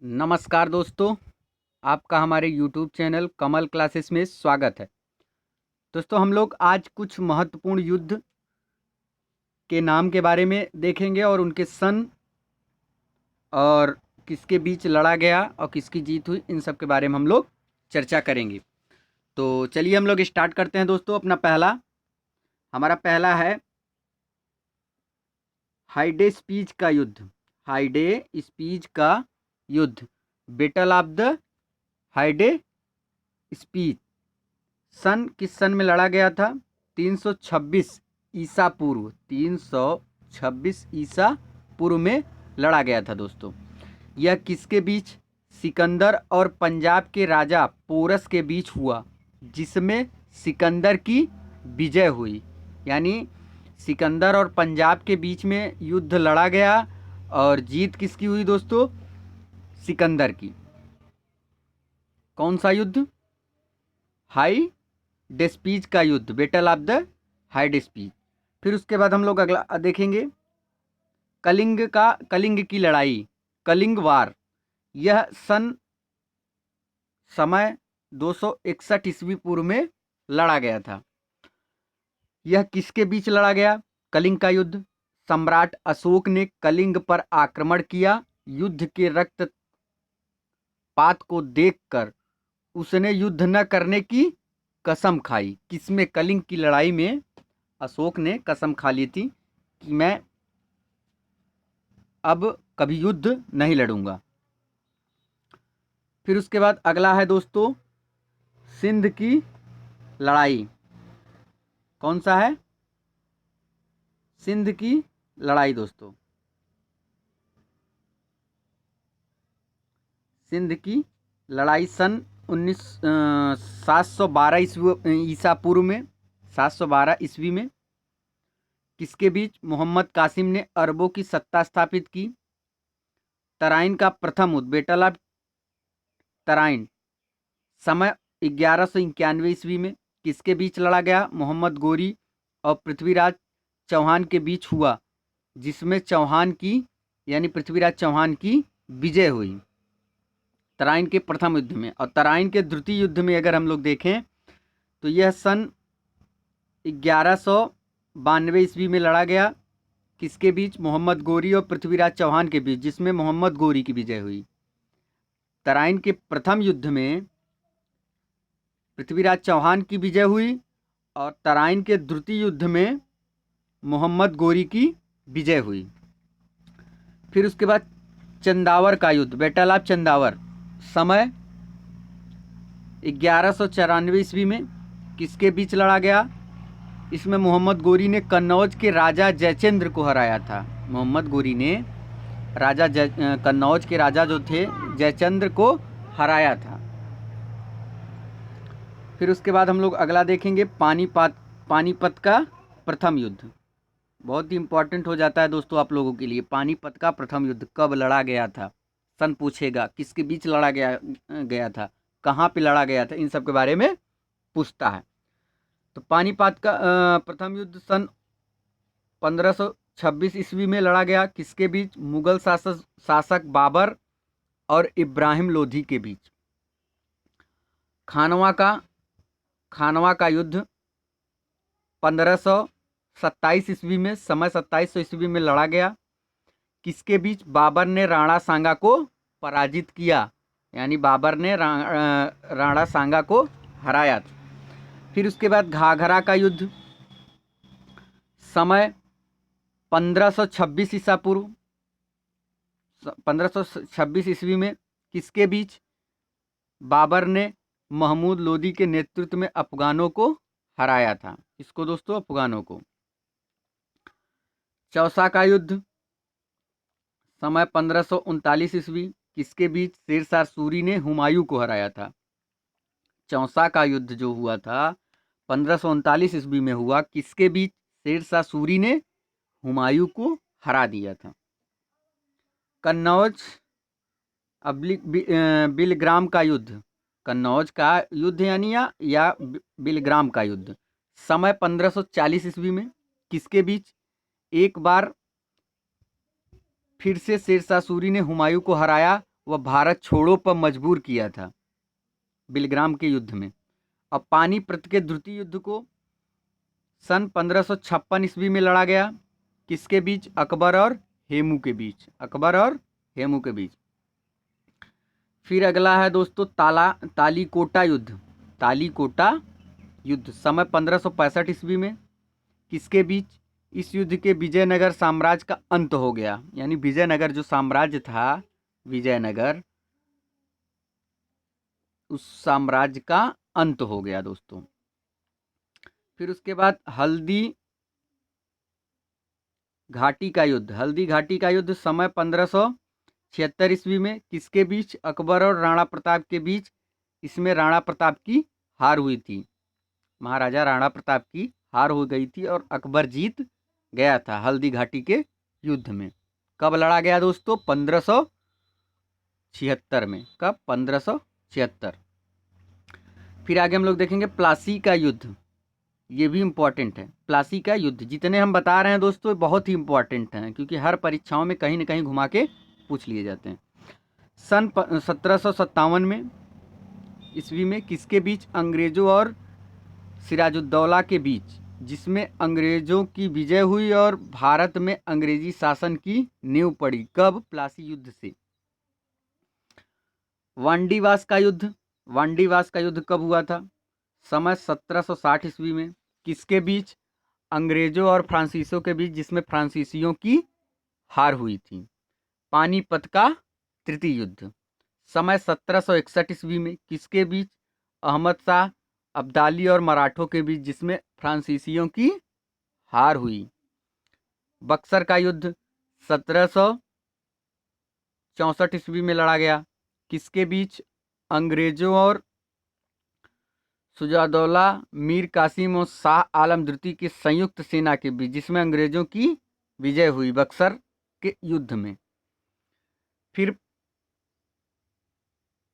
नमस्कार दोस्तों, आपका हमारे YouTube चैनल कमल क्लासेस में स्वागत है। दोस्तों, हम लोग आज कुछ महत्वपूर्ण युद्ध के नाम के बारे में देखेंगे और उनके सन और किसके बीच लड़ा गया और किसकी जीत हुई, इन सब के बारे में हम लोग चर्चा करेंगे। तो चलिए हम लोग स्टार्ट करते हैं दोस्तों। हमारा पहला है हाइडेस्पीज का युद्ध। हाइडेस्पीज का युद्ध, बैटल ऑफ द हाइडेस्पीज। किस सन में लड़ा गया था? 326 ईसा पूर्व। 326 ईसा पूर्व में लड़ा गया था दोस्तों। यह किसके बीच? सिकंदर और पंजाब के राजा पोरस के बीच हुआ, जिसमें सिकंदर की विजय हुई। यानी सिकंदर और पंजाब के बीच में युद्ध लड़ा गया और जीत किसकी हुई दोस्तों? सिकंदर की। कौन सा युद्ध? हाइडेस्पीज का युद्ध, बैटल ऑफ द हाइडेस्पीज। फिर उसके बाद हम लोग अगला देखेंगे कलिंग की लड़ाई, कलिंग वार। यह समय 261 ईस्वी पूर्व में लड़ा गया था। यह किसके बीच लड़ा गया? कलिंग का युद्ध। सम्राट अशोक ने कलिंग पर आक्रमण किया। युद्ध के रक्तपात को देखकर उसने युद्ध न करने की कसम खाई। किसमें? कलिंग की लड़ाई में अशोक ने कसम खा ली थी कि मैं अब कभी युद्ध नहीं लड़ूंगा। फिर उसके बाद अगला है दोस्तों सिंध की लड़ाई। कौन सा है? सिंध की लड़ाई दोस्तों। सिंध की लड़ाई सन 712 ईसा पूर्व में, 712 ईस्वी में किसके बीच? मोहम्मद कासिम ने अरबों की सत्ता स्थापित की। तराइन का प्रथम युद्ध, बैटल ऑफ तराइन, समय 1191 ईस्वी में किसके बीच लड़ा गया? मोहम्मद गोरी और पृथ्वीराज चौहान के बीच हुआ, जिसमें पृथ्वीराज चौहान की विजय हुई तराइन के प्रथम युद्ध में। और तराइन के द्वितीय युद्ध में अगर हम लोग देखें तो यह सन 1192 ईस्वी में लड़ा गया। किसके बीच? मोहम्मद गोरी और पृथ्वीराज चौहान के बीच, जिसमें मोहम्मद गोरी की विजय हुई। तराइन के प्रथम युद्ध में पृथ्वीराज चौहान की विजय हुई और तराइन के द्वितीय युद्ध में मोहम्मद गोरी की विजय हुई। फिर उसके बाद चंदावर का युद्ध, बैटल ऑफ चंदावर, समय 1194 ईस्वी में किसके बीच लड़ा गया? इसमें मोहम्मद गोरी ने कन्नौज के राजा जयचंद्र को हराया था। मोहम्मद गोरी ने कन्नौज के राजा जो थे जयचंद्र को हराया था। फिर उसके बाद हम लोग अगला देखेंगे पानीपत का प्रथम युद्ध। बहुत ही इंपॉर्टेंट हो जाता है दोस्तों आप लोगों के लिए। पानीपत का प्रथम युद्ध कब लड़ा गया था? सन पूछेगा, किसके बीच लड़ा गया था, कहाँ पे लड़ा गया था, इन सब के बारे में पूछता है। तो पानीपत का प्रथम युद्ध सन 1526 ईस्वी में लड़ा गया। किसके बीच? मुगल शासक बाबर और इब्राहिम लोधी के बीच। खानवा का युद्ध 1527 ईस्वी में, समय 2700 ईस्वी में लड़ा गया। किसके बीच? बाबर ने राणा सांगा को पराजित किया, यानी बाबर ने राणा सांगा को हराया। फिर उसके बाद घाघरा का युद्ध, समय 1526 ईसा पूर्व, 1526 ईस्वी में किसके बीच? बाबर ने महमूद लोदी के नेतृत्व में अफगानों को हराया था। इसको दोस्तों, अफगानों को। चौसा का युद्ध, समय 1539 ईस्वी, किसके बीच? शेरशाह सूरी ने हुमायूं को हराया था। चौसा का युद्ध जो हुआ था 1539 ईस्वी में हुआ, किसके बीच? शेरशाह सूरी ने हुमायूं को हरा दिया था। कन्नौज बिलग्राम का युद्ध, कन्नौज का युद्ध या बिलग्राम का युद्ध, समय 1540 ईस्वी में किसके बीच? एक बार फिर से शेरशाह सूरी ने हुमायूं को हराया। वह भारत छोड़ो पर मजबूर किया था बिलग्राम के युद्ध में। अब पानीपत के द्वितीय युद्ध को सन 1556 ईस्वी में लड़ा गया। किसके बीच? अकबर और हेमू के बीच। अकबर और हेमू के बीच। फिर अगला है दोस्तों तालीकोटा युद्ध। तालीकोटा युद्ध समय 1565 ईस्वी में। किसके बीच? इस युद्ध के विजयनगर साम्राज्य का अंत हो गया, यानी विजयनगर जो साम्राज्य था, विजयनगर, उस साम्राज्य का अंत हो गया दोस्तों। फिर उसके बाद हल्दी घाटी का युद्ध। हल्दी घाटी का युद्ध समय 1576 ईस्वी में। किसके बीच? अकबर और राणा प्रताप के बीच। इसमें राणा प्रताप की हार हुई थी, महाराजा राणा प्रताप की हार हो गई थी और अकबर जीत गया था हल्दी घाटी के युद्ध में। कब लड़ा गया दोस्तों? 1576 में। कब? 1576। फिर आगे हम लोग देखेंगे प्लासी का युद्ध। ये भी इम्पॉर्टेंट है। प्लासी का युद्ध, जितने हम बता रहे हैं दोस्तों बहुत ही इम्पॉर्टेंट हैं, क्योंकि हर परीक्षाओं में कहीं ना कहीं घुमा के पूछ लिए जाते हैं। सन 1757 में ईस्वी में किसके बीच? अंग्रेजों और सिराजुद्दौला के बीच, जिसमें अंग्रेजों की विजय हुई और भारत में अंग्रेजी शासन की नींव पड़ी। कब? प्लासी युद्ध से। वांडीवास का युद्ध। वांडीवास का युद्ध कब हुआ था? समय 1760 ईस्वी में। किसके बीच? अंग्रेजों और फ्रांसीसियों के बीच, जिसमें फ्रांसीसियों की हार हुई थी। पानीपत का तृतीय युद्ध समय 1761 ईस्वी में। किसके बीच? अहमद शाह अब्दाली और मराठों के बीच, जिसमें फ्रांसीसियों की हार हुई। बक्सर का युद्ध 1764 ईस्वी में लड़ा गया। किसके बीच? अंग्रेजों और सुजादौला मीर कासिम और शाह आलम द्वितीय की संयुक्त सेना के बीच, जिसमें अंग्रेजों की विजय हुई बक्सर के युद्ध में। फिर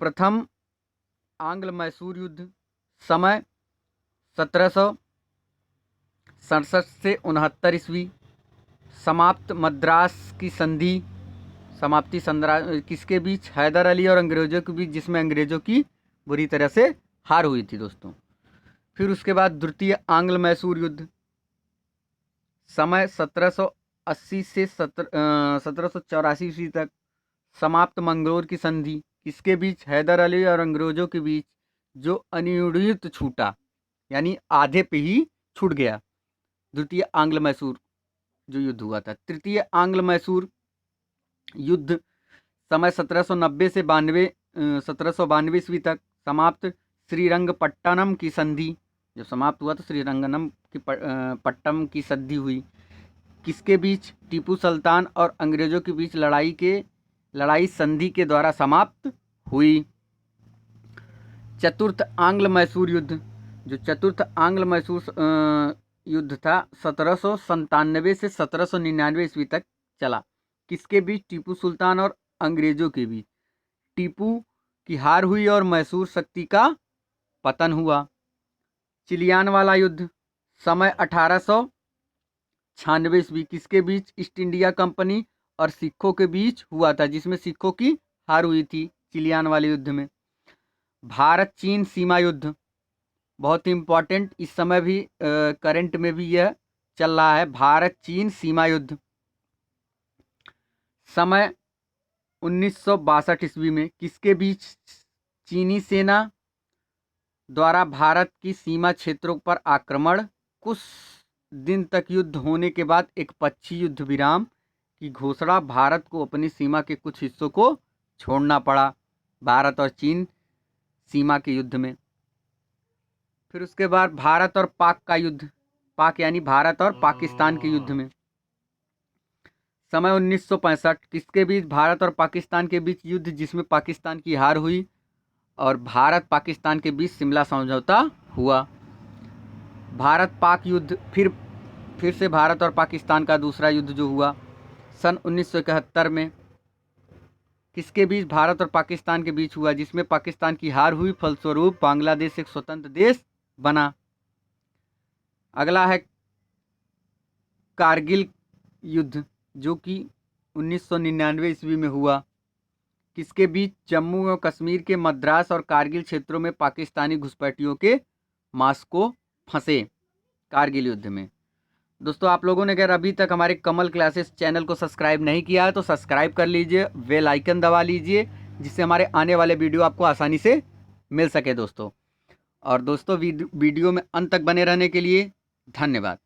प्रथम आंग्ल मैसूर युद्ध समय 1767 से 69 ईस्वी। समाप्त मद्रास की संधि। समाप्ति किसके बीच? हैदर अली और अंग्रेजों के बीच, जिसमें अंग्रेजों की बुरी तरह से हार हुई थी दोस्तों। फिर उसके बाद द्वितीय आंग्ल मैसूर युद्ध समय 1780 से 1784 ईस्वी तक। समाप्त मंगलोर की संधि किसके बीच? हैदर अली और अंग्रेजों के बीच, जो अनिर्णित छूटा, यानी आधे पे ही छूट गया। द्वितीय आंग्ल मैसूर जो युद्ध हुआ था। तृतीय आंग्ल मैसूर युद्ध समय 1790 से 1792 ईस्वी तक। समाप्त श्रीरंगपट्टनम की संधि, जब समाप्त हुआ तो श्रीरंगनम की पट्टम की संधि हुई। किसके बीच? टीपू सुल्तान और अंग्रेजों के बीच लड़ाई संधि के द्वारा समाप्त हुई। चतुर्थ आंग्ल मैसूर युद्ध, जो चतुर्थ आंग्ल मैसूर युद्ध था 1797 से 1799 ईस्वी तक चला। किसके बीच? टीपू सुल्तान और अंग्रेजों के बीच। टीपू की हार हुई और मैसूर शक्ति का पतन हुआ। चिलियानवाला युद्ध समय 1896 ईस्वी। किसके बीच? ईस्ट इंडिया कंपनी और सिखों के बीच हुआ था, जिसमें सिखों की हार हुई थी चिलियान वाले युद्ध में। भारत चीन सीमा युद्ध बहुत ही इम्पोर्टेंट, इस समय भी करंट में भी यह चल रहा है। भारत चीन सीमा युद्ध समय 1962 ईस्वी में। किसके बीच? चीनी सेना द्वारा भारत की सीमा क्षेत्रों पर आक्रमण। कुछ दिन तक युद्ध होने के बाद एक पक्षी युद्ध विराम की घोषणा। भारत को अपनी सीमा के कुछ हिस्सों को छोड़ना पड़ा भारत और चीन सीमा के युद्ध में। फिर उसके बाद भारत और पाक का युद्ध, पाक यानी भारत और पाकिस्तान के युद्ध में समय 1965। किसके बीच? भारत और पाकिस्तान के बीच युद्ध, जिसमें पाकिस्तान की हार हुई और भारत पाकिस्तान के बीच शिमला समझौता हुआ। भारत पाक युद्ध फिर से भारत और पाकिस्तान का दूसरा युद्ध जो हुआ सन 1971 में। किसके बीच? भारत और पाकिस्तान के बीच हुआ, जिसमें पाकिस्तान की हार हुई, फलस्वरूप बांग्लादेश एक स्वतंत्र देश बना। अगला है कारगिल युद्ध, जो कि 1999 ईस्वी में हुआ। किसके बीच जम्मू एवं कश्मीर के मद्रास और कारगिल क्षेत्रों में पाकिस्तानी घुसपैठियों के मास्को फंसे कारगिल युद्ध में। दोस्तों आप लोगों ने अगर अभी तक हमारे कमल क्लासेस चैनल को सब्सक्राइब नहीं किया है तो सब्सक्राइब कर लीजिए, बेल आइकन दबा लीजिए, जिससे हमारे आने वाले वीडियो आपको आसानी से मिल सके दोस्तों। और दोस्तों वीडियो में अंत तक बने रहने के लिए धन्यवाद।